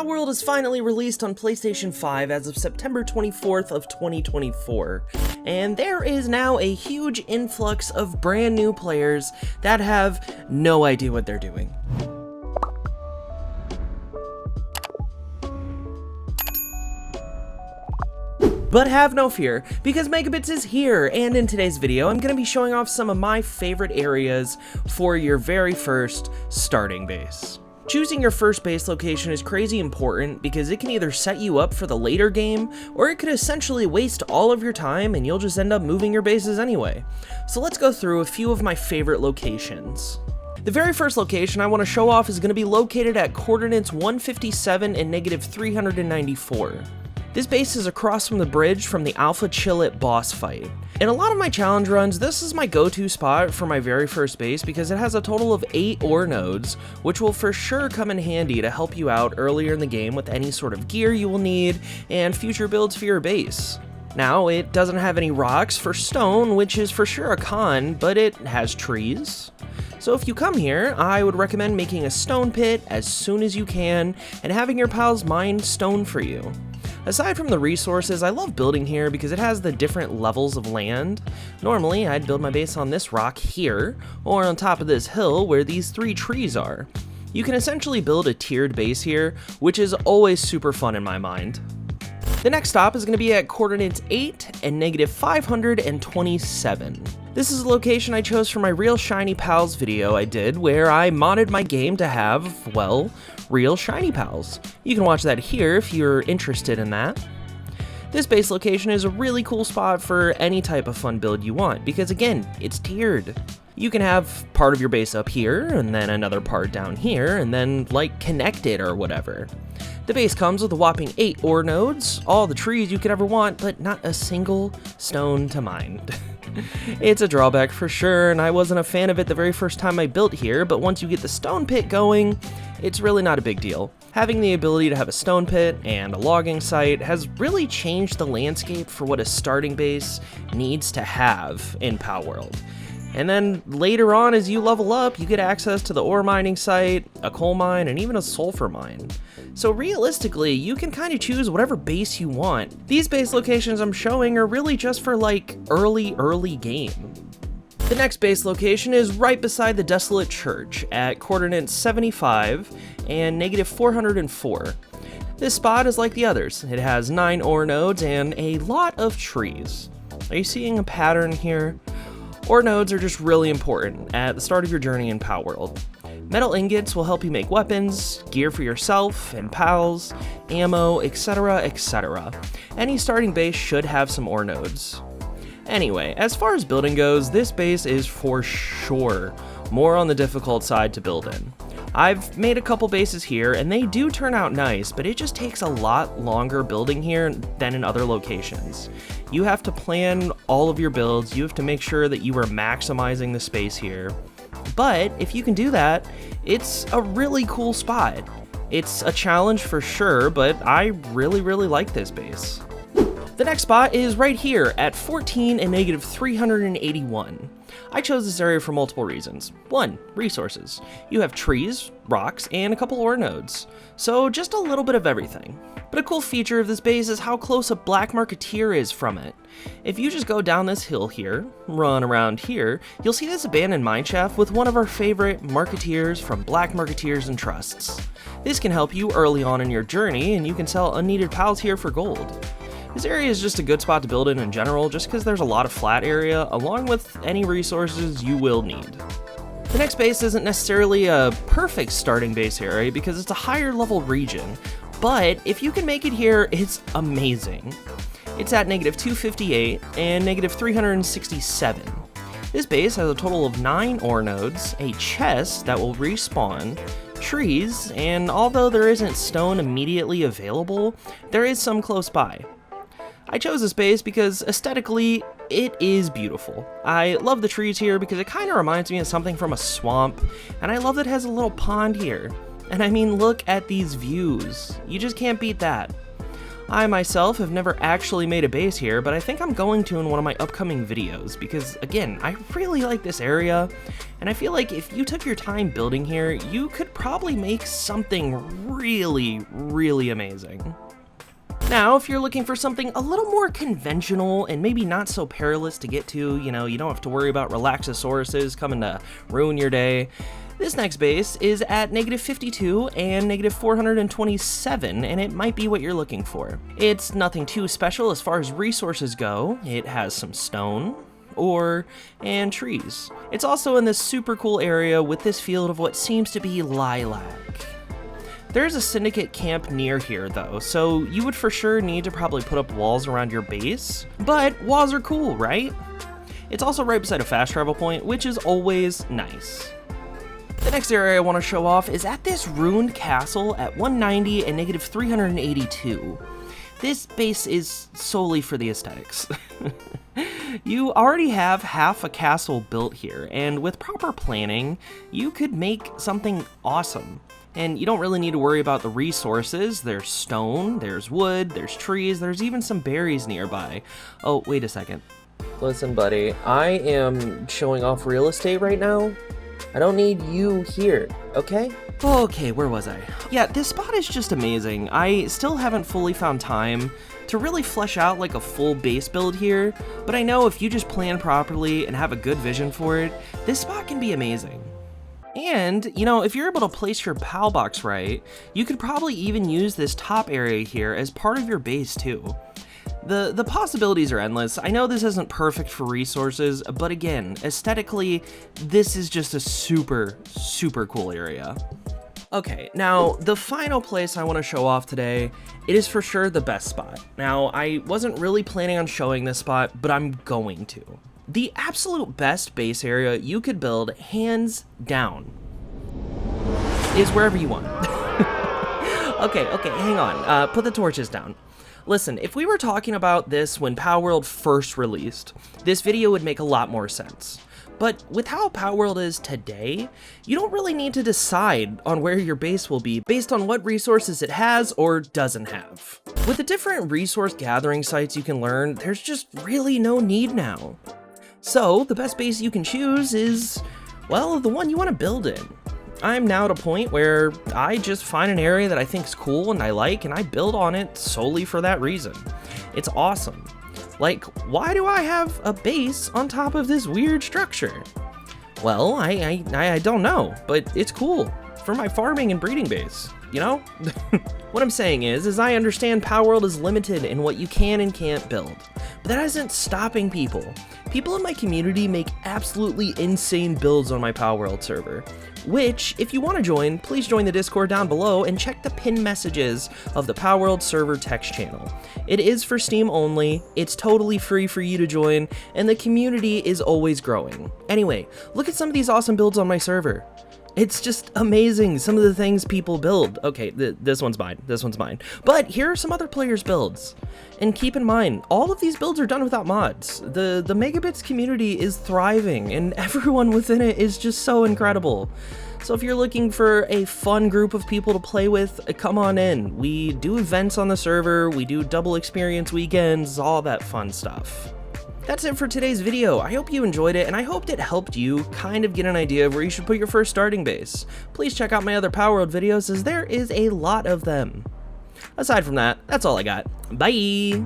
Palworld is finally released on PlayStation 5 as of September 24th of 2024, and there is now a huge influx of brand new players that have no idea what they're doing. But have no fear, because MegaBits is here, and in today's video I'm going to be showing off some of my favorite areas for your very first starting base. Choosing your first base location is crazy important because it can either set you up for the later game, or it could essentially waste all of your time and you'll just end up moving your bases anyway. So let's go through a few of my favorite locations. The very first location I want to show off is going to be located at coordinates 157 and -394. This base is across from the bridge from the Alpha Chillet boss fight. In a lot of my challenge runs, this is my go-to spot for my very first base because it has a total of 8 ore nodes, which will for sure come in handy to help you out earlier in the game with any sort of gear you will need and future builds for your base. Now, it doesn't have any rocks for stone, which is for sure a con, but it has trees. So if you come here, I would recommend making a stone pit as soon as you can and having your pals mine stone for you. Aside from the resources, I love building here because it has the different levels of land. Normally, I'd build my base on this rock here, or on top of this hill where these 3 trees are. You can essentially build a tiered base here, which is always super fun in my mind. The next stop is going to be at coordinates 8 and -527. This is a location I chose for my Real Shiny Pals video I did, where I modded my game to have, well, real shiny pals. You can watch that here if you're interested in that. This base location is a really cool spot for any type of fun build you want, because again, it's tiered. You can have part of your base up here, and then another part down here, and then like connected or whatever. The base comes with a whopping 8 ore nodes, all the trees you could ever want, but not a single stone to mine. It's a drawback for sure, and I wasn't a fan of it the very first time I built here, but once you get the stone pit going, it's really not a big deal. Having the ability to have a stone pit and a logging site has really changed the landscape for what a starting base needs to have in Palworld. And then later on, as you level up, you get access to the ore mining site, a coal mine, and even a sulfur mine. So realistically, you can kind of choose whatever base you want. These base locations I'm showing are really just for like early game. The next base location is right beside the Desolate Church at coordinates 75 and -404. This spot is like the others. It has 9 ore nodes and a lot of trees. Are you seeing a pattern here? Ore nodes are just really important at the start of your journey in Palworld. Metal ingots will help you make weapons, gear for yourself and pals, ammo, etc, etc. Any starting base should have some ore nodes. Anyway, as far as building goes, this base is for sure more on the difficult side to build in. I've made a couple bases here, and they do turn out nice, but it just takes a lot longer building here than in other locations. You have to plan all of your builds, you have to make sure that you are maximizing the space here. But if you can do that, it's a really cool spot. It's a challenge for sure, but I really like this base. The next spot is right here at 14 and -381. I chose this area for multiple reasons. 1. Resources. You have trees, rocks, and a couple ore nodes. So just a little bit of everything. But a cool feature of this base is how close a black marketeer is from it. If you just go down this hill here, run around here, you'll see this abandoned mineshaft with one of our favorite marketeers from Black Marketeers and Trusts. This can help you early on in your journey, and you can sell unneeded pals here for gold. This area is just a good spot to build in general, just because there's a lot of flat area, along with any resources you will need. The next base isn't necessarily a perfect starting base area because it's a higher level region, but if you can make it here, it's amazing. It's at -258 and -367. This base has a total of 9 ore nodes, a chest that will respawn, trees, and although there isn't stone immediately available, there is some close by. I chose this base because aesthetically, it is beautiful. I love the trees here because it kind of reminds me of something from a swamp, and I love that it has a little pond here. And I mean, look at these views. You just can't beat that. I myself have never actually made a base here, but I think I'm going to in one of my upcoming videos because, again, I really like this area, and I feel like if you took your time building here, you could probably make something really, really amazing. Now, if you're looking for something a little more conventional and maybe not so perilous to get to, you know, you don't have to worry about Relaxosauruses coming to ruin your day, this next base is at -52 and -427, and it might be what you're looking for. It's nothing too special as far as resources go. It has some stone, ore, and trees. It's also in this super cool area with this field of what seems to be lilac. There's a syndicate camp near here though, so you would for sure need to probably put up walls around your base, but walls are cool, right? It's also right beside a fast travel point, which is always nice. The next area I want to show off is at this ruined castle at 190 and -382. This base is solely for the aesthetics. You already have half a castle built here, and with proper planning, you could make something awesome. And you don't really need to worry about the resources. There's stone, there's wood, there's trees, there's even some berries nearby. Oh, wait a second. Listen, buddy, I am showing off real estate right now. I don't need you here, okay? Okay, where was I? Yeah, this spot is just amazing. I still haven't fully found time to really flesh out like a full base build here, but I know if you just plan properly and have a good vision for it, this spot can be amazing. And, you know, if you're able to place your PAL box right, you could probably even use this top area here as part of your base too. The possibilities are endless. I know this isn't perfect for resources, but again, aesthetically, this is just a super, super cool area. Okay, now the final place I want to show off today, it is for sure the best spot. Now, I wasn't really planning on showing this spot, but I'm going to. The absolute best base area you could build, hands down, is wherever you want. Okay, hang on. Put the torches down. Listen, if we were talking about this when Palworld first released, this video would make a lot more sense. But with how Palworld is today, you don't really need to decide on where your base will be based on what resources it has or doesn't have. With the different resource gathering sites you can learn, there's just really no need now. So the best base you can choose is, well, the one you want to build in. I'm now at a point where I just find an area that I think is cool and I like, and I build on it solely for that reason. It's awesome. Like, why do I have a base on top of this weird structure? Well, I don't know, but it's cool for my farming and breeding base, you know? What I'm saying is I understand Palworld is limited in what you can and can't build, but that isn't stopping people. People in my community make absolutely insane builds on my Palworld server, which, if you want to join, please join the Discord down below and check the pinned messages of the Palworld server text channel. It is for Steam only, it's totally free for you to join, and the community is always growing. Anyway, look at some of these awesome builds on my server. It's just amazing, some of the things people build. Okay, this one's mine, But here are some other players' builds. And keep in mind, all of these builds are done without mods. The MegaBits community is thriving, and everyone within it is just so incredible. So if you're looking for a fun group of people to play with, come on in. We do events on the server, we do double experience weekends, all that fun stuff. That's it for today's video. I hope you enjoyed it, and I hoped it helped you kind of get an idea of where you should put your first starting base. Please check out my other Palworld videos, as there is a lot of them. Aside from that, that's all I got. Bye!